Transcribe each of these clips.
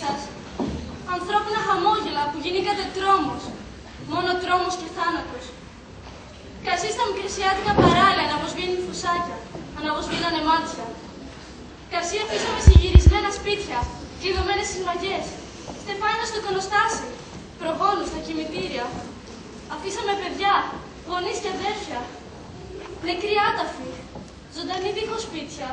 σας. Ανθρώπινα χαμόγελα που γεννήκατε τρόμος. Μόνο τρόμος και θάνατος. Καζί στα μικρασιάτικα παράλια αναβοσβήνουν φουσάκια, αναβοσβήνανε μάτια. Καζί αφήσαμε σε γυρισμένα σπίτια, κλειδωμένες στις μαγιές. Στεφάνια στο εικονοστάσι, προγόνους στα κημητήρια. Αφήσαμε παιδιά, γονείς και αδέρφια. Νεκροί άταφοι, ζωντανοί δίχως σπίτια.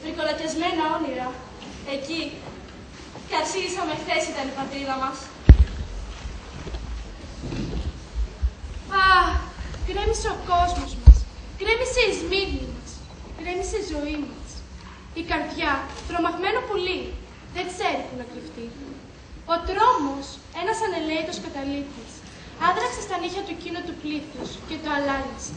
Βρικολακιασμένα όνειρα. Εκεί, καρσίλησαμε χθες ήταν η πατρίδα μας. Αχ, γκρέμισε ο κόσμος μας. Γκρέμισε η Σμύρνη μας. Γκρέμισε η ζωή μας. Η καρδιά, τρομαγμένο πουλί, δεν ξέρει που να κρυφτεί. Ο τρόμος, ένας ανελαίητος καταλήτης, άδραξε στα νύχια του εκείνο του πλήθους και το αλάλησε.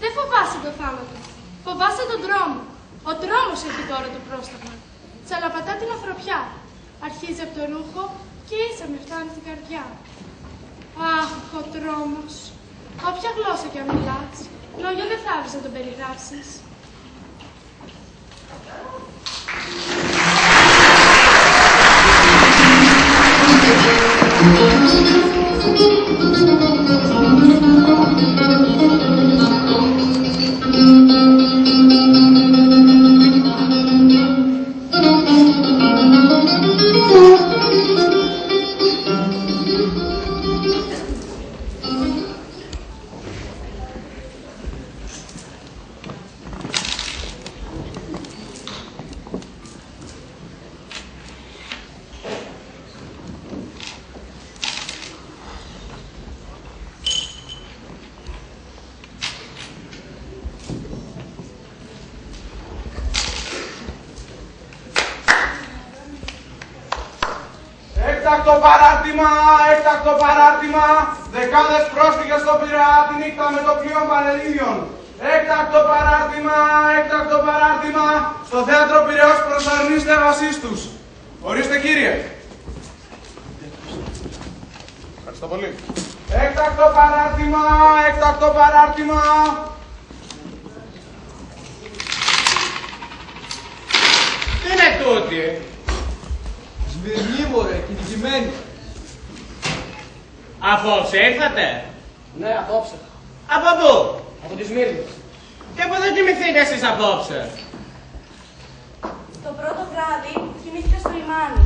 Δεν φοβάσαι το θάνατο, φοβάσαι τον τρόμο. Ο τρόμος έχει τώρα το πρόσταγμα. Τσαλαπατά την ανθρωπιά. Αρχίζει από το ρούχο και ίσα με φτάνει στην καρδιά. Αχ, ο τρόμος. Όποια γλώσσα κι αν μιλάς, λόγια δεν θα βρεις να τον περιγράψεις. Έκτακτο παράρτημα, δεκάδες πρόσφυγες στο Πειραιά τη νύχτα με το πλοίο Πανελλήνιων. Έκτακτο παράρτημα, στο θέατρο Πειραιώς προσωρινής στέγασής τους. Ορίστε κύριε. Ευχαριστώ πολύ. Έκτακτο παράρτημα. Τι είναι τούτη? Σμυρνή μωρέ, κυνηγημένη. Απόψε ήρθατε? Ναι, απόψε. Από πού? Από τη Σμύρνη. Και πού θα κοιμηθείτε εσείς απόψε? Το πρώτο βράδυ κοιμήθηκα στο λιμάνι.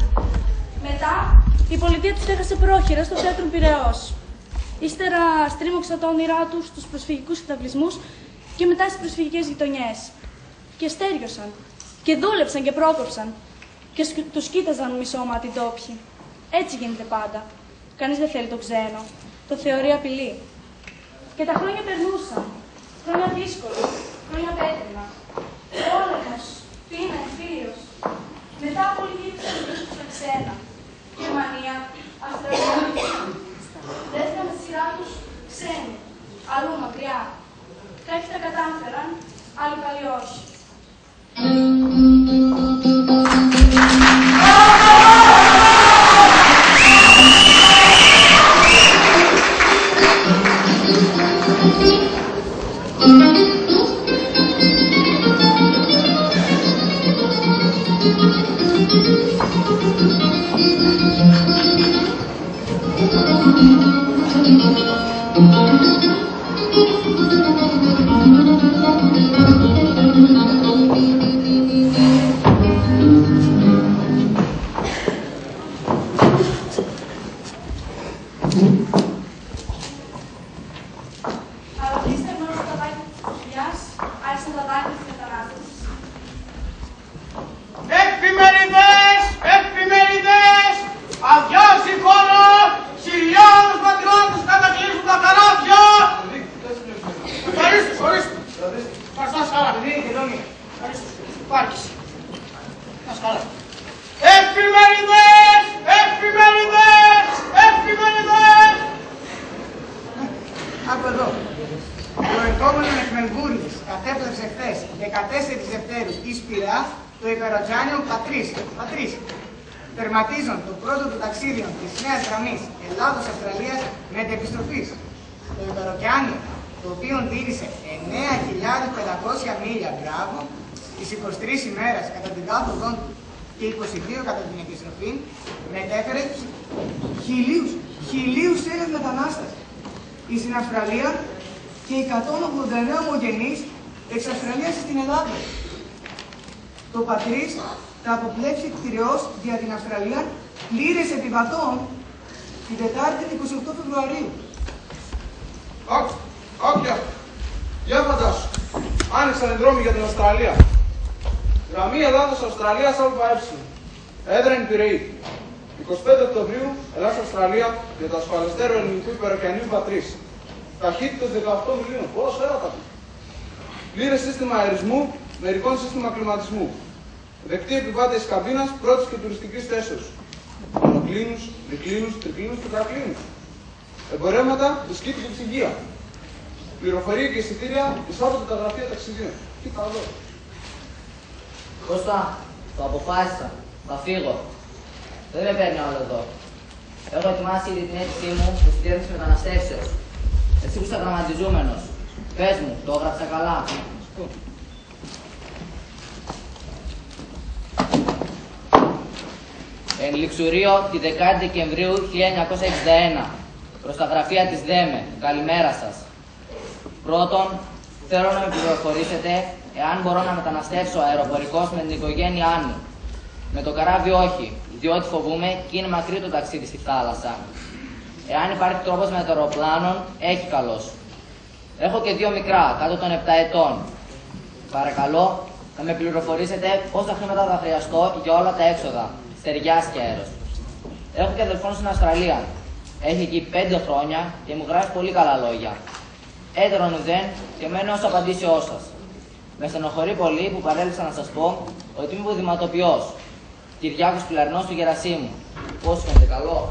Μετά η πολιτεία της έχασε πρόχειρα στο θέατρο Πειραιώς. Ύστερα στρίμωξα τα όνειρά τους στους προσφυγικούς καταβλισμούς και μετά στις προσφυγικές γειτονιές. Και στέριωσαν. Και δούλεψαν και πρόκοψαν. Και τους κοίταζαν μισόματοι ντόπιοι. Έτσι γίνεται πάντα. Κανείς δεν θέλει το ξένο. Το θεωρεί απειλή. Και τα χρόνια περνούσαν. Χρόνια δύσκολα. Χρόνια πέτρινα. Πόλεμος. Πείνα, εμφύλιος. Μετά απολύτησαν στα ξένα. Γερμανία, Αυστραλία. Δέθηκαν με τη σειρά τους ξένοι. Αλλού μακριά. Κάποιοι τα κατάφεραν, άλλοι πάλι όχι. Εφημερίδες! Αδειάζει η χώρα! Χιλιάδες πατριώτες κατακλείζουν τα καράβια! Ορίστε! Ευχαριστώ σκάλα, παιδί, και δόμη. Ευχαριστώ. Υπάρχεις. Να σκάλα. Εφημερίδες! Άκου εδώ. Ο ερχόμενος Εκμενβούρης κατέπλεψε χθες 14 Δευτέρου εις Πειραιά το υπεροτζάνιο Πατρίς, τερματίζον το πρώτο του ταξίδιον της νέας γραμμής Ελλάδος-Αυστραλίας μετεπιστροφής. Το υπεροκεάνιο, το οποίο τήρησε 9.500 μίλια μπράβο στις 23 ημέρες κατά την κάθοδόν του, και 22 κατά την επιστροφή μετέφερε χιλίους Έλληνες μετανάστες στην Αυστραλία και 189 ομογενείς εξ Αυστραλίας στην Ελλάδα. Το πατρίς θα αποπλέψει κτηριός για την Αυστραλία πλήρες επιβατών την Τετάρτη 28 Φεβρουαρίου. Άκια, για φαντάσου, άνοιξαν οι δρόμοι για την Αυστραλία. Γραμμή Ελλάδος Αυστραλίας ΑΕ. Έδρανη Πειραιή. 25 Οκτωβρίου, Ελλάς-Αυστραλία για το ασφαλιστέρο ελληνικού υπεροκεανίου πατρίς. Ταχύτητος 18 μιλίων. Πώς έρατα. Πλήρες σύστημα αερισμού, μερικών σύστημα κλιματισμού. Δεκτή επιβάτες καμπίνας πρώτης και τουριστικής θέσεως. Μονοκλίνους, δικλίνους, τρικλίνους και τετρακλίνους. Εμπορεύματα, δισκήτη και ψυγεία. Πληροφορία και εισιτήρια εισάγονται τα γραφεία ταξιδίων. Κοίτα εδώ. Κώστα, το αποφάσισα. Θα φύγω. Δεν με παίρνει άλλο εδώ. Έχω ετοιμάσει ήδη την αίτησή μου στη Διεύθυνση Μεταναστεύσεως. Εσύ που είσαι γραμματιζούμενος. Πες μου, το έγραψα καλά. Εν Λιξουρίο τη 10η Δεκεμβρίου 1961. Προς τα γραφεία της ΔΕΜΕ. Καλημέρα σας. Πρώτον, θέλω να με πληροφορήσετε εάν μπορώ να μεταναστεύσω αεροπορικώς με την οικογένειά μου. Με το καράβι όχι, διότι φοβούμαι και είναι μακρύ το ταξίδι στη θάλασσα. Εάν υπάρχει τρόπος με το αεροπλάνο, έχει καλός. Έχω και 2 μικρά, κάτω των 7 ετών. Παρακαλώ, να με πληροφορήσετε πόσα χρήματα θα χρειαστώ για όλα τα έξοδα, στεριάς και αέρος. Έχω και αδελφόν στην Αυστραλία. Έχει εκεί 5 χρόνια και μου γράφει πολύ καλά λόγια. Έτερον ουδέν και μένω ως απαντήσεώς σας. Με στενοχωρεί πολύ που παρέλειψα να σας πω ότι είμαι υποδηματοποιός. Κυριάκος Πιλαρινός του Γερασίμου. Πώς φαίνεται, καλό.